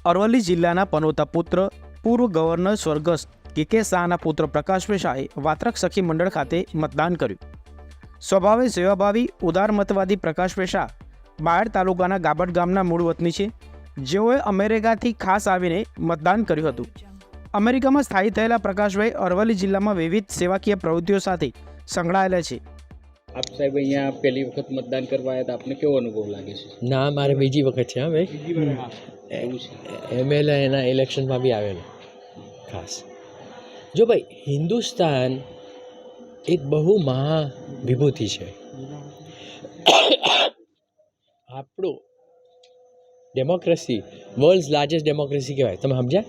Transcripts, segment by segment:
અરવલ્લી જિલ્લાના પનોતા પુત્ર પૂર્વ ગવર્નર સ્વર્ગસ્થ કે શાહના પુત્ર પ્રકાશભાઈ શાહે વાત્રક સખી મંડળ ખાતે મતદાન કર્યું. સ્વભાવે સેવાભાવી ઉદારમતવાદી પ્રકાશભાઈ શાહ બાયડ તાલુકાના ગાબડ ગામના મૂળ વતની છે, જેઓએ અમેરિકાથી ખાસ આવીને મતદાન કર્યું હતું. અમેરિકામાં સ્થાયી થયેલા પ્રકાશભાઈ અરવલ્લી જિલ્લામાં વિવિધ સેવાકીય પ્રવૃત્તિઓ સાથે સંકળાયેલા છે. આપ સાહેબ અહીંયા પહેલી વખત મતદાન કરવા આવ્યા હતા, આપને કેવો અનુભવ લાગે છે? ના, મારે બીજી વખત છે. હા ભાઈ, એવું છે. એમએલએ એના ઇલેક્શનમાં બી આવેલો ખાસ. જો ભાઈ, હિન્દુસ્તાન એક બહુ મહાવિભૂતિ છે. આપણું ડેમોક્રેસી વર્લ્ડ લાર્જેસ્ટ ડેમોક્રેસી કહેવાય. તમે સમજ્યા?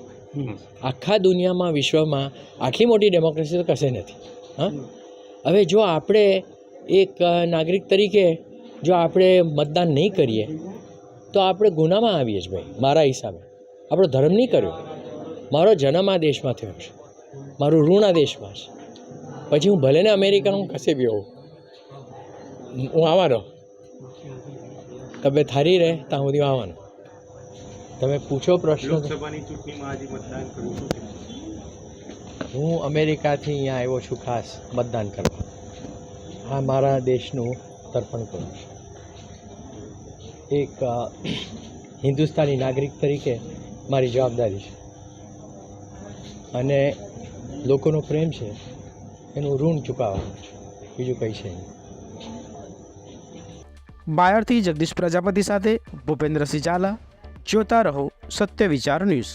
આખા દુનિયામાં, વિશ્વમાં આટલી મોટી ડેમોક્રેસી તો કશે નથી. હા, હવે જો આપણે એક નાગરિક તરીકે જો આપણે મતદાન નહીં કરીએ તો આપણે ગુનામાં આવીએ જ ભાઈ. મારા હિસાબે આપણો ધર્મ નહીં કર્યો. મારો જન્મ આ દેશમાં થયો છે, મારું ઋણ આ દેશમાં છે. પછી હું ભલે ને અમેરિકાનું કશે બી હોઉં, હું આવવાનો. તબિયત સારી રહે ત્યાં સુધી આવવાનો. તમે પૂછો પ્રશ્ન. લોકસભાની ચૂંટણીમાં આજે મતદાન કર્યું શું? હું અમેરિકાથી અહીંયા આવ્યો છું ખાસ મતદાન કરવા. આ મારા દેશનું તર્પણ કરું છું. એક હિન્દુસ્તાની નાગરિક તરીકે મારી જવાબદારી છે, અને લોકોનો પ્રેમ છે એનું ઋણ ચૂકવવાનું છે, બીજું કંઈ છે નહીં. બાયડથી જગદીશ પ્રજાપતિ સાથે ભૂપેન્દ્રસિંહ ઝાલા. જોતા રહો સત્ય વિચાર ન્યૂઝ.